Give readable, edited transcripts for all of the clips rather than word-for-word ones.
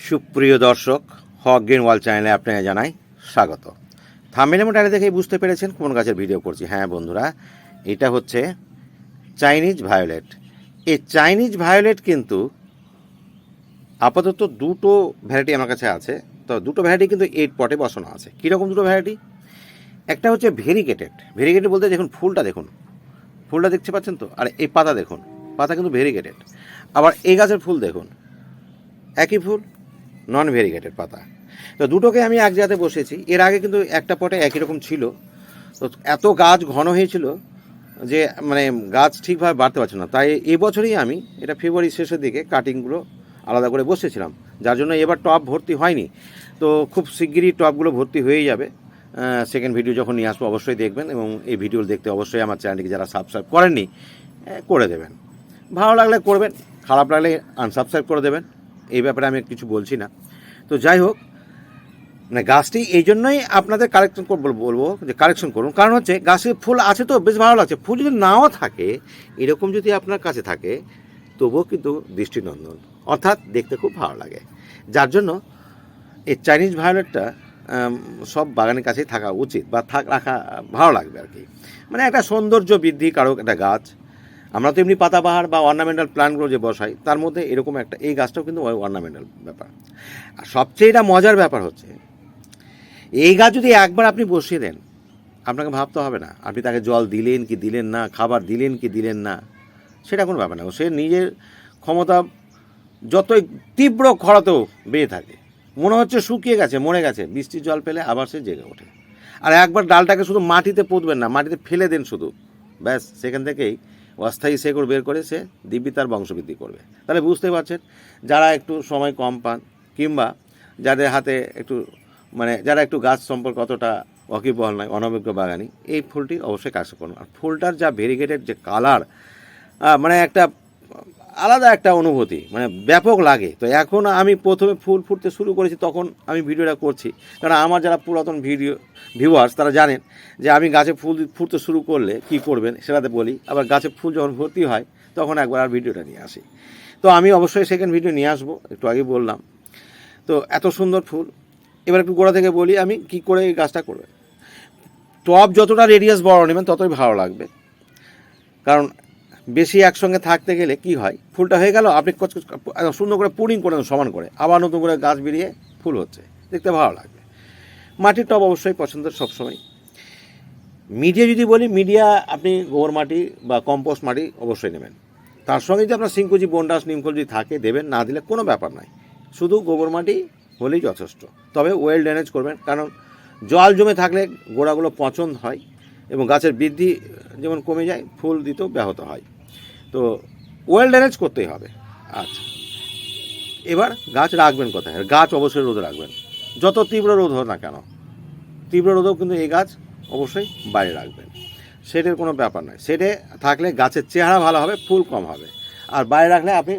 সুপ্রিয় দর্শক, হক green world চ্যানেলে আপনাকে জানাই স্বাগত। থাম্বনেল এবং টাইটেল দেখেই বুঝতে পেরেছেন কোন গাছের ভিডিও করছি। হ্যাঁ বন্ধুরা, এটা হচ্ছে চাইনিজ ভায়োলেট। এই চাইনিজ ভায়োলেট কিন্তু আপাতত দুটো ভ্যারাইটি আমার কাছে আছে। তো দুটো ভ্যারাইটি কিন্তু 8 পটে বসানো আছে। কীরকম দুটো ভ্যারাইটি? একটা হচ্ছে ভেরিগেটেড। ভেরিগেটেড বলতে দেখুন ফুলটা দেখুন, ফুলটা দেখতে পাচ্ছেন তো, আর এই পাতা দেখুন, পাতা কিন্তু ভেরিগেটেড। আবার এই গাছের ফুল দেখুন, একই ফুল, নন ভেরিগেটেড পাতা। তো দুটোকে আমি এক জায়গাতে বসেছি। এর আগে কিন্তু একটা পটে একই রকম ছিল। তো এত গাছ ঘন হয়েছিল যে মানে গাছ ঠিকভাবে বাড়তে পারছে না। তাই এবছরই আমি এটা ফেব্রুয়ারি শেষের দিকে কাটিংগুলো আলাদা করে বসেছিলাম, যার জন্য এবার টব ভর্তি হয়নি। তো খুব শিগগিরই টবগুলো ভর্তি হয়ে যাবে। সেকেন্ড ভিডিও যখন নিয়ে আসবো অবশ্যই দেখবেন, এবং এই ভিডিও দেখতে অবশ্যই আমার চ্যানেলটিকে যারা সাবস্ক্রাইব করেননি করে দেবেন। ভালো লাগলে করবেন, খারাপ লাগলে আনসাবস্ক্রাইব করে দেবেন। এই ব্যাপারে আমি কিছু বলছি না। তো যাই হোক, মানে গাছটি এই জন্যই আপনাদের বলবো যে কালেকশন করুন, কারণ হচ্ছে গাছের ফুল আছে তো বেশ ভালো লাগছে। ফুল যদি নাও থাকে, এরকম যদি আপনার কাছে থাকে, তবুও কিন্তু দৃষ্টিনন্দন, অর্থাৎ দেখতে খুব ভালো লাগে। যার জন্য এই চাইনিজ ভায়োলেটটা সব বাগানের কাছেই থাকা উচিত, বা রাখা ভালো লাগবে আর কি। মানে একটা সৌন্দর্য বৃদ্ধি কারক একটা গাছ। আমরা তো এমনি পাতাবাহার বা অর্নামেন্টাল প্ল্যান্টগুলো যে বসাই, তার মধ্যে এরকম একটা এই গাছটাও কিন্তু অর্নামেন্টাল ব্যাপার। আর সবচেয়ে এটা মজার ব্যাপার হচ্ছে, এই গাছ যদি একবার আপনি বসিয়ে দেন, আপনাকে ভাবতে হবে না আপনি তাকে জল দিলেন কি দিলেন না, খাবার দিলেন কি দিলেন না, সেটা কোনো ব্যাপার না। সে নিজের ক্ষমতা যতই তীব্র খরাতেও বেয়ে থাকে, মনে হচ্ছে শুকিয়ে গেছে, মরে গেছে, বৃষ্টির জল পেলে আবার সে জেগে ওঠে। আর একবার ডালটাকে শুধু মাটিতে পুঁতবেন না, মাটিতে ফেলে দেন শুধু, ব্যাস সেখান থেকেই অস্থায়ী শেকড় বের করে সে দিব্যি তার বংশবৃদ্ধি করবে। তাহলে বুঝতে পারছেন, যারা একটু সময় কম পান, কিংবা যাদের হাতে একটু মানে যারা একটু গাছ সম্পর্কে অতটা ওয়াকিবহাল নয়, অনভিজ্ঞ বাগানি, এই ফুলটি অবশ্যই কাজ করুন। আর ফুলটার যা ভেরিগেটেড যে কালার, মানে একটা আলাদা একটা অনুভূতি, মানে ব্যাপক লাগে। তো এখন আমি প্রথমে ফুল ফুটতে শুরু করেছি, তখন আমি ভিডিওটা করছি, কারণ আমার যারা পুরাতন ভিউয়ার্স তারা জানেন যে আমি গাছে ফুল ফুটতে শুরু করলে কি করবেন সেটাতে বলি। আবার গাছে ফুল যখন ভর্তি হয় তখন একবার আর ভিডিওটা নিয়ে আসি। তো আমি অবশ্যই সেকেন্ড ভিডিও নিয়ে আসবো, একটু আগে বললাম। তো এত সুন্দর ফুল। এবার একটু গোড়া থেকে বলি আমি কি করে এই গাছটা করবে। টব যতটা রেডিয়াস বড় নেবেন ততই ভালো লাগবে, কারণ বেশি একসঙ্গে থাকতে গেলে কি হয়, ফুলটা হয়ে গেল, আপনি সুন্দর করে পুডিং করে সমান করে, আবার নতুন করে গাছ বেরিয়ে ফুল হচ্ছে, দেখতে ভালো লাগবে। মাটির টব অবশ্যই পছন্দের সবসময়। মিডিয়া যদি বলি, মিডিয়া আপনি গোবর মাটি বা কম্পোস্ট মাটি অবশ্যই নেবেন। তার সঙ্গে যদি আপনার সিংকুচি, বন্ডাস, নিমখোল যদি থাকে দেবেন, না দিলে কোনো ব্যাপার নাই, শুধু গোবর মাটি হলেই যথেষ্ট। তবে ওয়েল ড্রেনেজ করবেন, কারণ জল জমে থাকলে গোড়াগুলো পচন হয় এবং গাছের বৃদ্ধি যেমন কমে যায়, ফুল দিতেও ব্যাহত হয়। তো ওয়েল ড্রেনেজ করতেই হবে। আচ্ছা, এবার গাছ রাখবেন কোথায়? গাছ অবশ্যই রোদে রাখবেন, যত তীব্র রোদ হোক না কেন, তীব্র রোদেও কিন্তু এই গাছ অবশ্যই বাইরে রাখবেন। শেডের কোনো ব্যাপার নয়, শেডে থাকলে গাছের চেহারা ভালো হবে, ফুল কম হবে। আর বাইরে রাখলে আপনি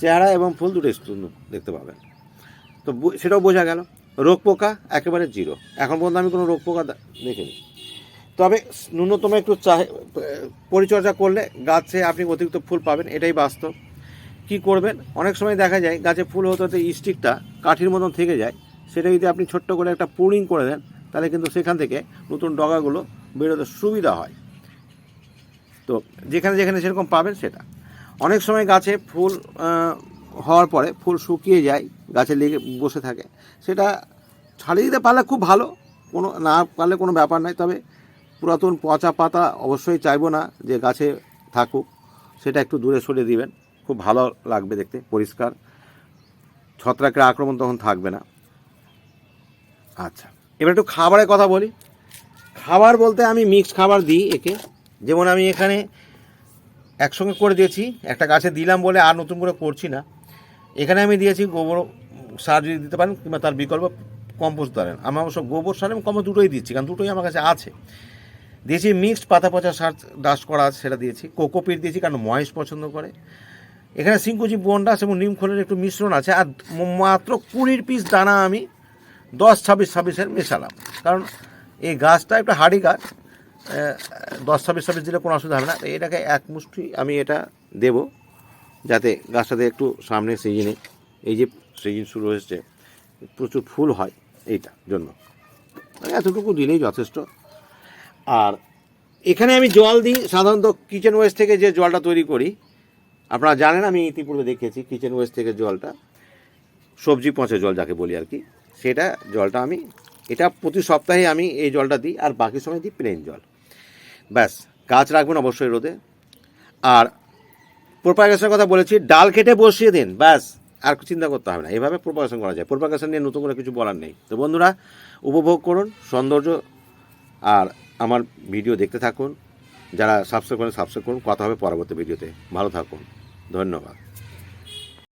চেহারা এবং ফুল দুটোই সুন্দর দেখতে পাবেন। তো সেটাও বোঝা গেল। রোগ পোকা একেবারে জিরো, এখন পর্যন্ত আমি কোনো রোগ পোকা দেখিনি। তবে ন্যূনতম একটু পরিচর্যা করলে গাছে আপনি অতিরিক্ত ফুল পাবেন, এটাই বাস্তব। কি করবেন, অনেক সময় দেখা যায় গাছে ফুল হতে হতে স্টিকটা কাঠির মতন থেকে যায়, সেটা যদি আপনি ছোট্ট করে একটা পুডিং করে দেন, তাহলে কিন্তু সেখান থেকে নতুন ডগাগুলো বেরোতে সুবিধা হয়। তো যেখানে যেখানে সেরকম পাবেন সেটা। অনেক সময় গাছে ফুল হওয়ার পরে ফুল শুকিয়ে যায়, গাছে লেগে বসে থাকে, সেটা ছাড়িয়ে দিতে পারলে খুব ভালো, কোনো না পারলে কোনো ব্যাপার নয়। তবে পুরাতন পচা পাতা অবশ্যই চাইবো না যে গাছে থাকুক, সেটা একটু দূরে সরিয়ে দিবেন, খুব ভালো লাগবে দেখতে, পরিষ্কার, ছত্রাকের আক্রমণ তখন থাকবে না। আচ্ছা, এবার একটু খাবারের কথা বলি। খাবার বলতে আমি মিক্স খাবার দিই একে। যেমন আমি এখানে একসঙ্গে করে দিয়েছি, একটা গাছে দিলাম বলে আর নতুন করে করছি না। এখানে আমি দিয়েছি গোবর সার যদি দিতে পারেন, কিংবা তার বিকল্প কম্পোস্ট ধরেন। আমি অবশ্য গোবর সার এবং কম্পোস্ট দুটোই দিচ্ছি, কারণ দুটোই আমার কাছে আছে। দিয়েছি মিক্সড পাতা পচা সার ডাস্ট করা আছে, সেটা দিয়েছি। কোকোপিট দিয়েছি, কারণ মহেশ পছন্দ করে। এখানে সিংকুচি, বন্ডাস এবং নিমখোলের একটু মিশ্রণ আছে। আর মাত্র 20 পিস দানা আমি 10-26-26 মেশালাম, কারণ এই গাছটা একটা হাড়ি গাছ, 10-26 দিলে কোনো অসুবিধা হবে না। তো এটাকে এক মুষ্টি আমি এটা দেব, যাতে গাছটাতে একটু সামনে সিজনে এই যে সিজন শুরু হয়েছে, প্রচুর ফুল হয় এইটার জন্য, এতটুকু দিলেই যথেষ্ট। আর এখানে আমি জল দিই সাধারণত কিচেন ওয়েস্ট থেকে যে জলটা তৈরি করি, আপনারা জানেন আমি ইতিপূর্বে দেখিয়েছি কিচেন ওয়েস্ট থেকে জলটা, সবজি পচা জল যাকে বলি আর কি, সেটা জলটা আমি এটা প্রতি সপ্তাহে আমি এই জলটা দিই, আর বাকি সময় দিই প্লেন জল। ব্যাস, গাছ রাখবেন অবশ্যই রোদে। আর প্রোপাগেশনের কথা বলেছি, ডাল কেটে বসিয়ে দিন, ব্যাস, আর চিন্তা করতে হবে না, এভাবে প্রোপাগেশন করা যায়। প্রোপাগেশন নিয়ে নতুন করে কিছু বলার নেই। তো বন্ধুরা, উপভোগ করুন সৌন্দর্য, আর আমার ভিডিও দেখতে থাকুন। যারা সাবস্ক্রাইব করেন সাবস্ক্রাইব করুন। কথা হবে পরবর্তী ভিডিওতে। ভালো থাকুন, ধন্যবাদ।